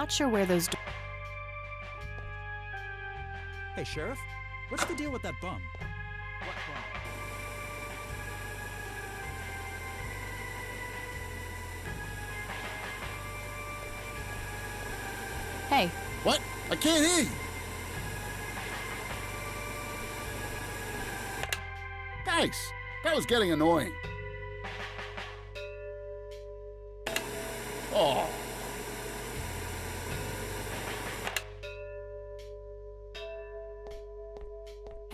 not sure where those Hey, Sheriff, what's the deal with that bum? What bum? Hey, What? I can't hear you. Guys, that was getting annoying. Oh.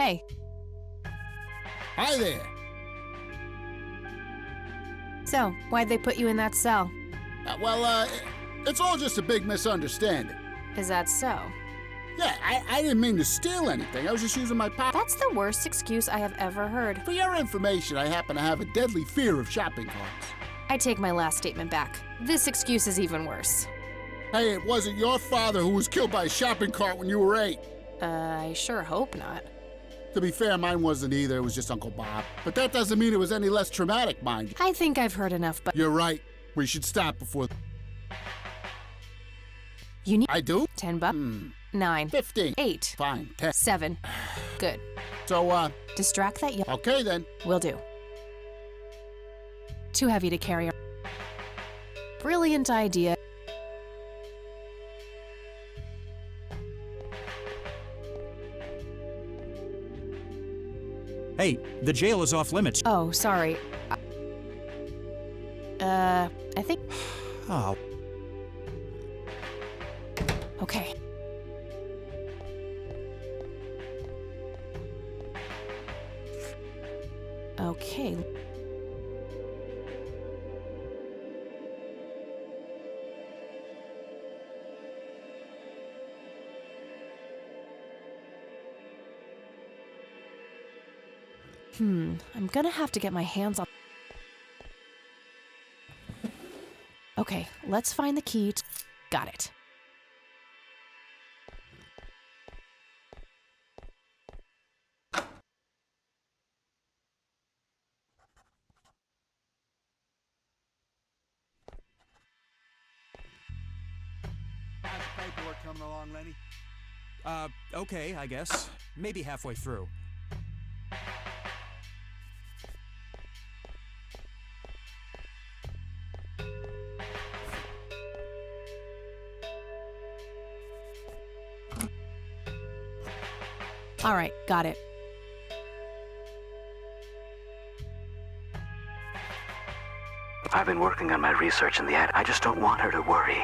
hey, Hi there. so, why'd they put you in that cell? It's all just a big misunderstanding. Is that so? Yeah, I didn't mean to steal anything. I was just using my pocket. That's the worst excuse I have ever heard. For your information, I happen to have a deadly fear of shopping carts. I take my last statement back. This excuse is even worse. Hey, it wasn't your father who was killed by a shopping cart when you were 8. I sure hope not. To be fair, mine wasn't either. It was just Uncle Bob. But that doesn't mean it was any less traumatic, mind you. I think I've heard enough, but You're right. We should stop before... you need I do? 10 bucks. 9. 15. 8. Fine, 10. 7. Good. So, Distract that okay then. Will do. Too heavy to carry. Brilliant idea. Hey, the jail is off limits. Oh, sorry. I think... Oh, Okay. Okay. I'm gonna have to get my hands on... Okay, let's find the key. Got it. How's the paperwork coming along, Lenny? okay, I guess. Maybe halfway through. All right, got it. I've been working on my research in the ad. I just don't want her to worry.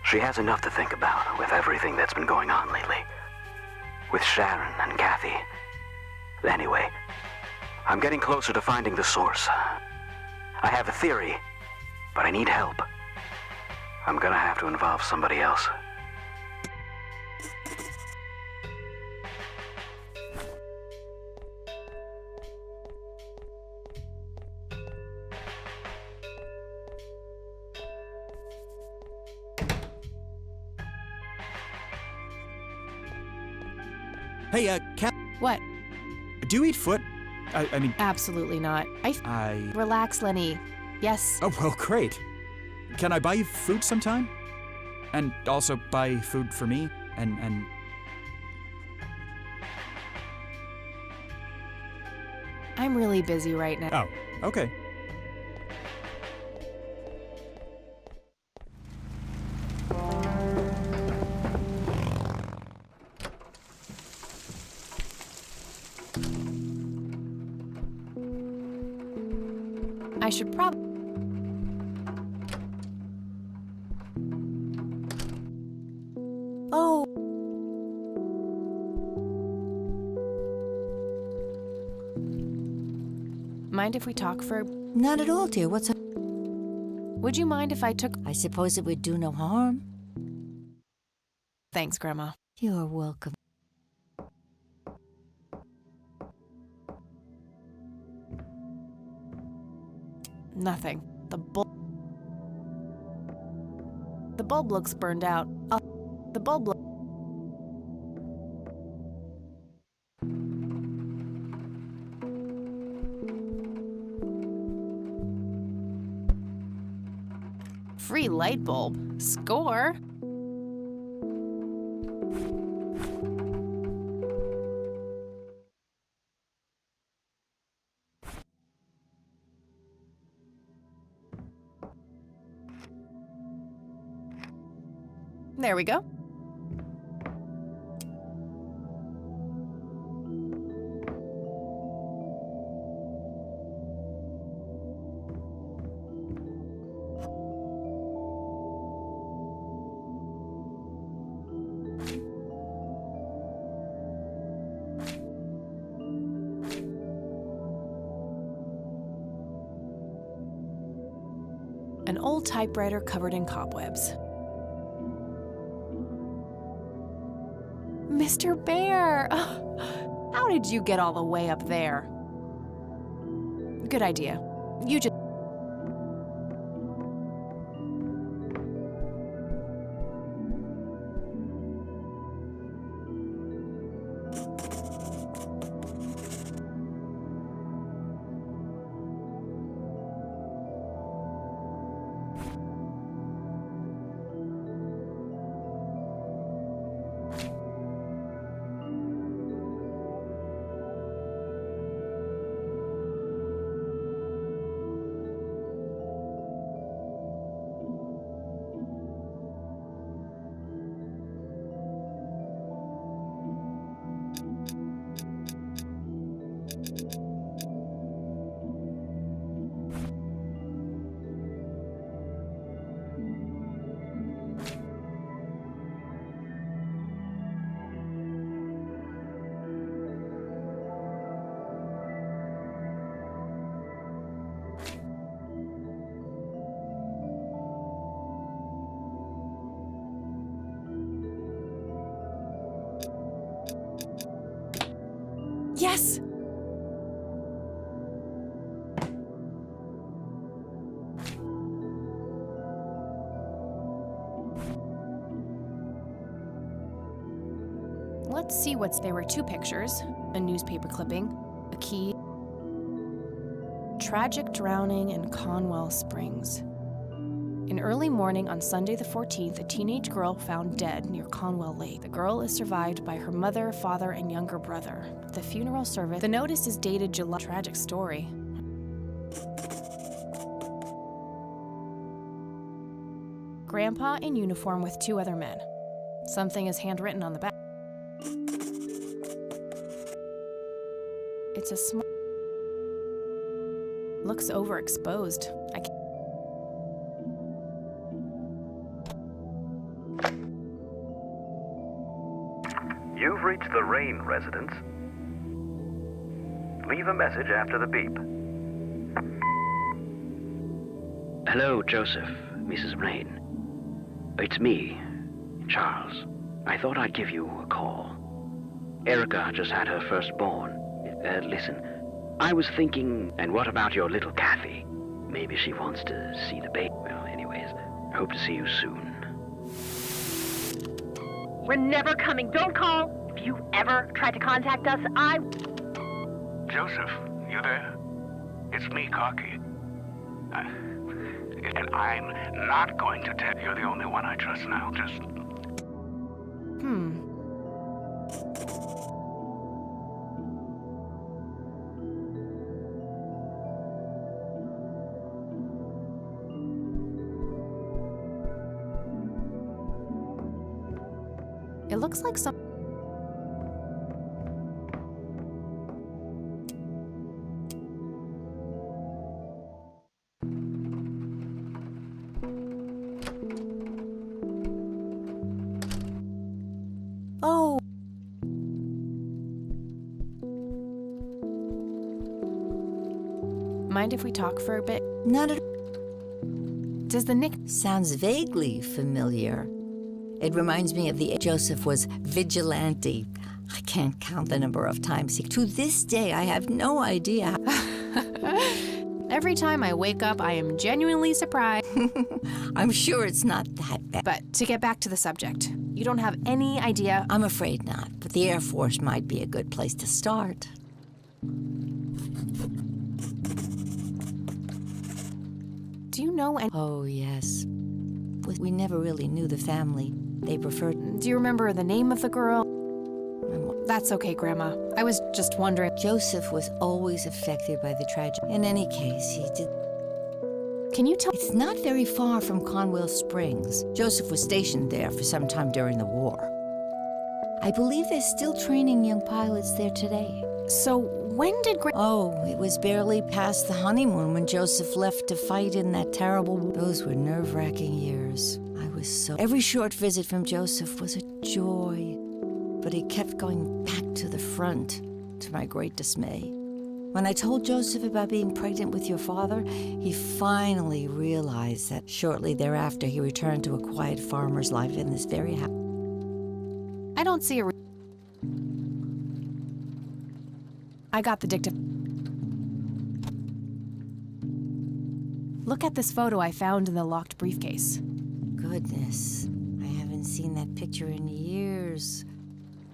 She has enough to think about with everything that's been going on lately. With Sharon and Kathy. Anyway, I'm getting closer to finding the source. I have a theory, but I need help. I'm gonna have to involve somebody else. Hey, Cat, What? do you eat foot? I mean, Absolutely not. I... Relax, Lenny. Yes. Oh, well, great. Can I buy you food sometime? And also buy food for me? And... I'm really busy right now. Oh, okay. I should probably... Oh. Mind if we talk for... Not at all, dear. What's up? Would you mind if I took... I suppose it would do no harm. Thanks, Grandma. You're welcome. Nothing. The bulb looks burned out. The bulb looks... Free light bulb. Score. There we go. An old typewriter covered in cobwebs. Mr. Bear! How did you get all the way up there? Good idea. You just... Yes! Let's see what's there were 2 pictures, a newspaper clipping, a key, tragic drowning in Conwell Springs. In early morning on Sunday the 14th, a teenage girl found dead near Conwell Lake. The girl is survived by her mother, father, and younger brother. The funeral service, the notice is dated July. Tragic story. Grandpa in uniform with 2 other men. Something is handwritten on the back. It's a small... Looks overexposed. I can't... You've reached the Rain residence. Leave a message after the beep. Hello, Joseph, Mrs. Rain. It's me, Charles. I thought I'd give you a call. Erica just had her firstborn. Listen, I was thinking, and what about your little Kathy? Maybe she wants to see the baby. Well, anyways, I hope to see you soon. We're never coming. Don't call. If you ever try to contact us, Joseph, you there? It's me, Cocky. And I'm not going to tell. You're the only one I trust now. Just... It looks like some... Oh, Mind if we talk for a bit? not at Does the nick... Sounds vaguely familiar. It reminds me of the Joseph was vigilante. I can't count the number of times to this day, I have no idea. Every time I wake up, I am genuinely surprised. I'm sure it's not that bad. But to get back to the subject, you don't have any idea... I'm afraid not, but the Air Force might be a good place to start. Do you know any... Oh, yes. We never really knew the family. They preferred... Do you remember the name of the girl? That's okay, Grandma. I was just wondering. Joseph was always affected by the tragedy. In any case, he did... Can you tell? It's not very far from Conwell Springs. Joseph was stationed there for some time during the war. I believe they're still training young pilots there today. So when did Oh, it was barely past the honeymoon when Joseph left to fight in that terrible war. Those were nerve-wracking years. Every short visit from Joseph was a joy, but he kept going back to the front, to my great dismay. When I told Joseph about being pregnant with your father, he finally realized that. Shortly thereafter, he returned to a quiet farmer's life in this very house. I don't see a I got the dictaphone. Look at this photo I found in the locked briefcase. Goodness, I haven't seen that picture in years.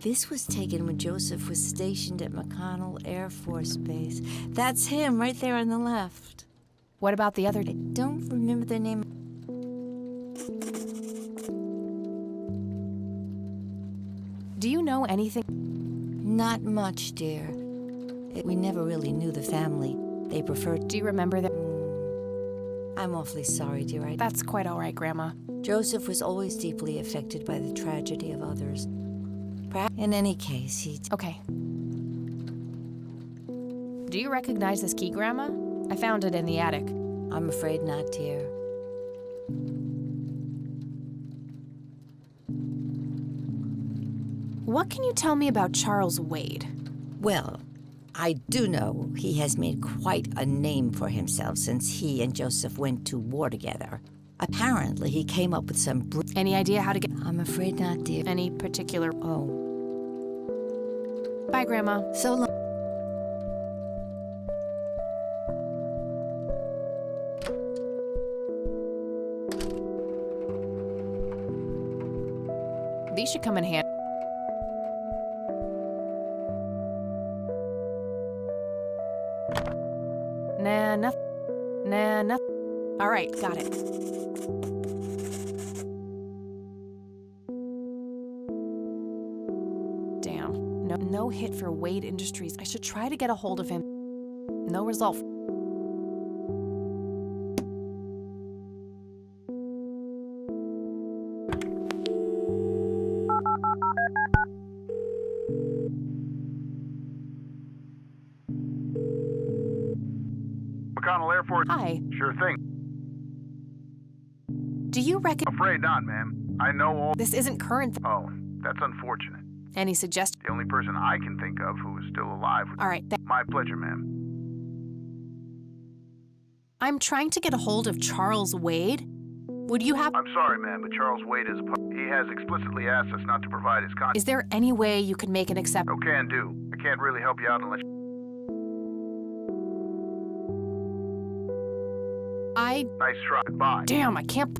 This was taken when Joseph was stationed at McConnell Air Force Base. That's him right there on the left. What about the other? I don't remember their name. Do you know anything? Not much, dear. We never really knew the family. They preferred. Do you remember that? I'm awfully sorry, dear. That's quite all right, Grandma. Joseph was always deeply affected by the tragedy of others. In any case, he... Okay. Do you recognize this key, Grandma? I found it in the attic. I'm afraid not, dear. What can you tell me about Charles Wade? Well, I do know he has made quite a name for himself since he and Joseph went to war together. Apparently, he came up with some... Any idea how to get... I'm afraid not, dear. Any particular... Oh. Bye, Grandma. So long. These should come in handy. Nah, nothing. All right, got it. Damn, no hit for Wade Industries. I should try to get a hold of him. No result. McConnell Air Force. Hi. Sure thing. Do you reckon... Afraid not, ma'am. I know all... This isn't current... Oh, that's unfortunate. Any suggestions? The only person I can think of who is still alive. All right, My pleasure, ma'am. I'm trying to get a hold of Charles Wade. Would you have... I'm sorry, ma'am, but Charles Wade is he has explicitly asked us not to provide his contact. Is there any way you could make an exception? No can do. I can't really help you out unless... Nice try. Bye. Damn, I can't...